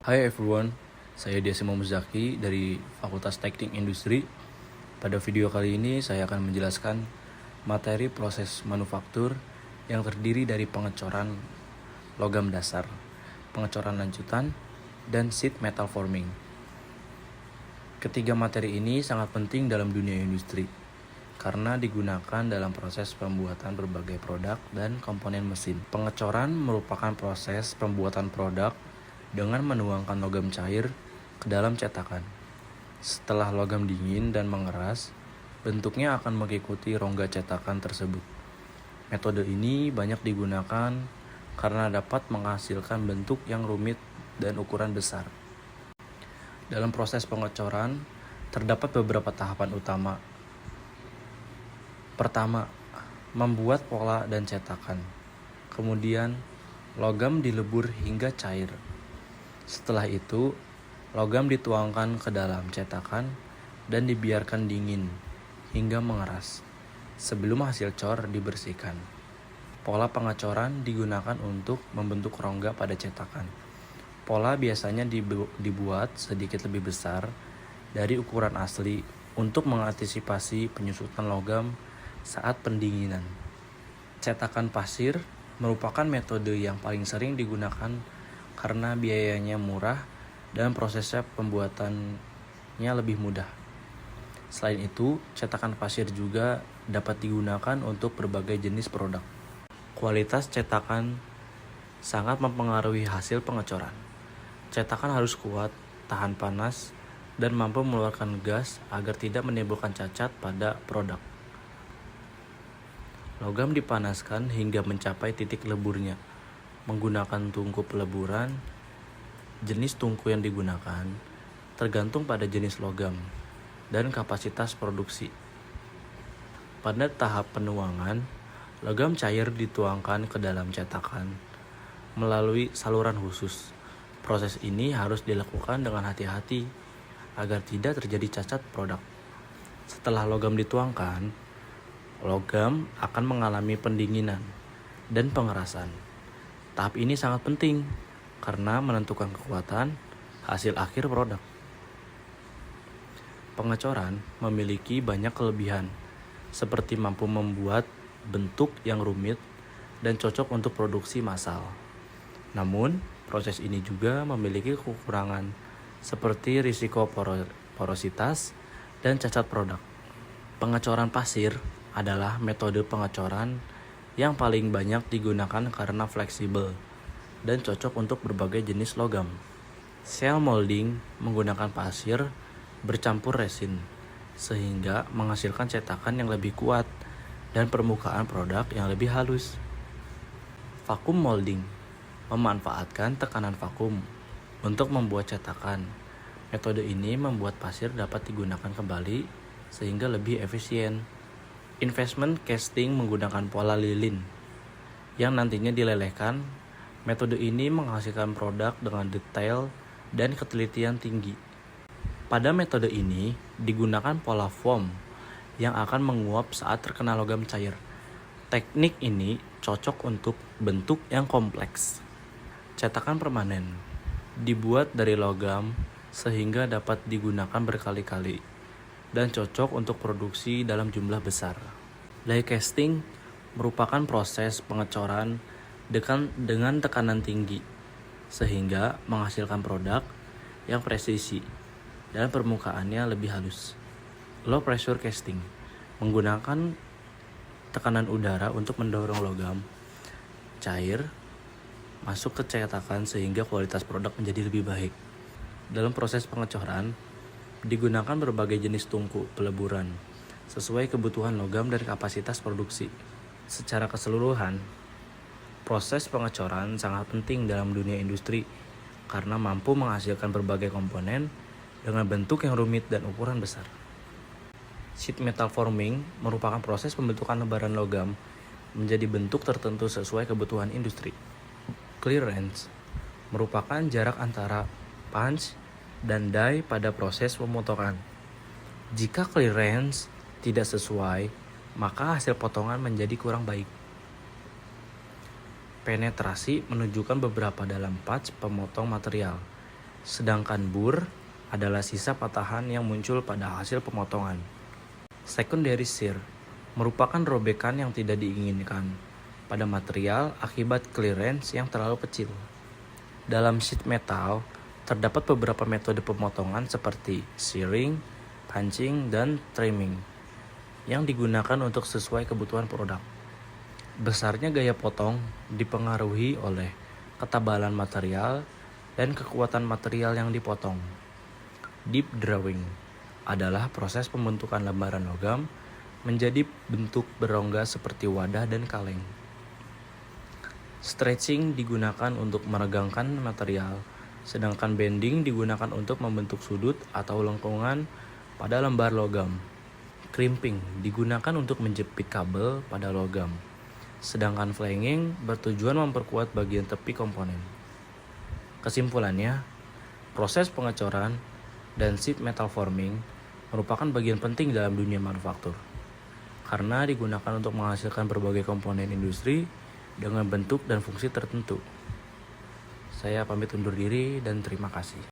Hi everyone, saya Diasimo Muzaki dari Fakultas Teknik Industri. Pada video kali ini saya akan menjelaskan materi proses manufaktur yang terdiri dari pengecoran logam dasar, pengecoran lanjutan, dan sheet metal forming. Ketiga materi ini sangat penting dalam dunia industri karena digunakan dalam proses pembuatan berbagai produk dan komponen mesin. Pengecoran merupakan proses pembuatan produk dengan menuangkan logam cair ke dalam cetakan. Setelah logam dingin dan mengeras, bentuknya akan mengikuti rongga cetakan tersebut. Metode ini banyak digunakan karena dapat menghasilkan bentuk yang rumit dan ukuran besar. Dalam proses pengecoran, terdapat beberapa tahapan utama. Pertama, membuat pola dan cetakan. Kemudian, logam dilebur hingga cair. Setelah itu, logam dituangkan ke dalam cetakan dan dibiarkan dingin hingga mengeras sebelum hasil cor dibersihkan. Pola pengecoran digunakan untuk membentuk rongga pada cetakan. Pola biasanya dibuat sedikit lebih besar dari ukuran asli untuk mengantisipasi penyusutan logam saat pendinginan. Cetakan pasir merupakan metode yang paling sering digunakan karena biayanya murah dan prosesnya pembuatannya lebih mudah. Selain itu, cetakan pasir juga dapat digunakan untuk berbagai jenis produk. Kualitas cetakan sangat mempengaruhi hasil pengecoran. Cetakan harus kuat, tahan panas, dan mampu mengeluarkan gas agar tidak menimbulkan cacat pada produk. Logam dipanaskan hingga mencapai titik leburnya. Menggunakan tungku peleburan, jenis tungku yang digunakan tergantung pada jenis logam dan kapasitas produksi. Pada tahap penuangan, logam cair dituangkan ke dalam cetakan melalui saluran khusus. Proses ini harus dilakukan dengan hati-hati agar tidak terjadi cacat produk. Setelah logam dituangkan, logam akan mengalami pendinginan dan pengerasan. Tahap ini sangat penting karena menentukan kekuatan hasil akhir produk. Pengecoran memiliki banyak kelebihan, seperti mampu membuat bentuk yang rumit dan cocok untuk produksi massal. Namun, proses ini juga memiliki kekurangan, seperti risiko porositas dan cacat produk. Pengecoran pasir adalah metode pengecoran yang paling banyak digunakan karena fleksibel dan cocok untuk berbagai jenis logam. Shell molding menggunakan pasir bercampur resin, sehingga menghasilkan cetakan yang lebih kuat dan permukaan produk yang lebih halus. Vacuum molding memanfaatkan tekanan vakum untuk membuat cetakan. Metode ini membuat pasir dapat digunakan kembali sehingga lebih efisien. Investment casting menggunakan pola lilin yang nantinya dilelehkan. Metode ini menghasilkan produk dengan detail dan ketelitian tinggi. Pada metode ini digunakan pola foam yang akan menguap saat terkena logam cair. Teknik ini cocok untuk bentuk yang kompleks. Cetakan permanen dibuat dari logam sehingga dapat digunakan berkali-kali dan cocok untuk produksi dalam jumlah besar. Die casting merupakan proses pengecoran dengan tekanan tinggi sehingga menghasilkan produk yang presisi dan permukaannya lebih halus. Low pressure casting menggunakan tekanan udara untuk mendorong logam cair masuk ke cetakan sehingga kualitas produk menjadi lebih baik. Dalam proses pengecoran digunakan berbagai jenis tungku peleburan sesuai kebutuhan logam dan kapasitas produksi. Secara keseluruhan, proses pengecoran sangat penting dalam dunia industri karena mampu menghasilkan berbagai komponen dengan bentuk yang rumit dan ukuran besar. Sheet metal forming merupakan proses pembentukan lembaran logam menjadi bentuk tertentu sesuai kebutuhan industri. Clearance merupakan jarak antara punch dan die pada proses pemotongan. Jika clearance tidak sesuai, maka hasil potongan menjadi kurang baik. Penetrasi menunjukkan beberapa dalam patch pemotong material. Sedangkan bur adalah sisa patahan yang muncul pada hasil pemotongan. Secondary shear merupakan robekan yang tidak diinginkan pada material akibat clearance yang terlalu kecil. Dalam sheet metal, terdapat beberapa metode pemotongan seperti shearing, punching, dan trimming yang digunakan untuk sesuai kebutuhan produk. Besarnya gaya potong dipengaruhi oleh ketebalan material dan kekuatan material yang dipotong. Deep drawing adalah proses pembentukan lembaran logam menjadi bentuk berongga seperti wadah dan kaleng. Stretching digunakan untuk meregangkan material, sedangkan bending digunakan untuk membentuk sudut atau lengkungan pada lembar logam. Crimping digunakan untuk menjepit kabel pada logam, sedangkan flanging bertujuan memperkuat bagian tepi komponen. Kesimpulannya, proses pengecoran dan sheet metal forming merupakan bagian penting dalam dunia manufaktur, karena digunakan untuk menghasilkan berbagai komponen industri dengan bentuk dan fungsi tertentu. Saya pamit undur diri dan terima kasih.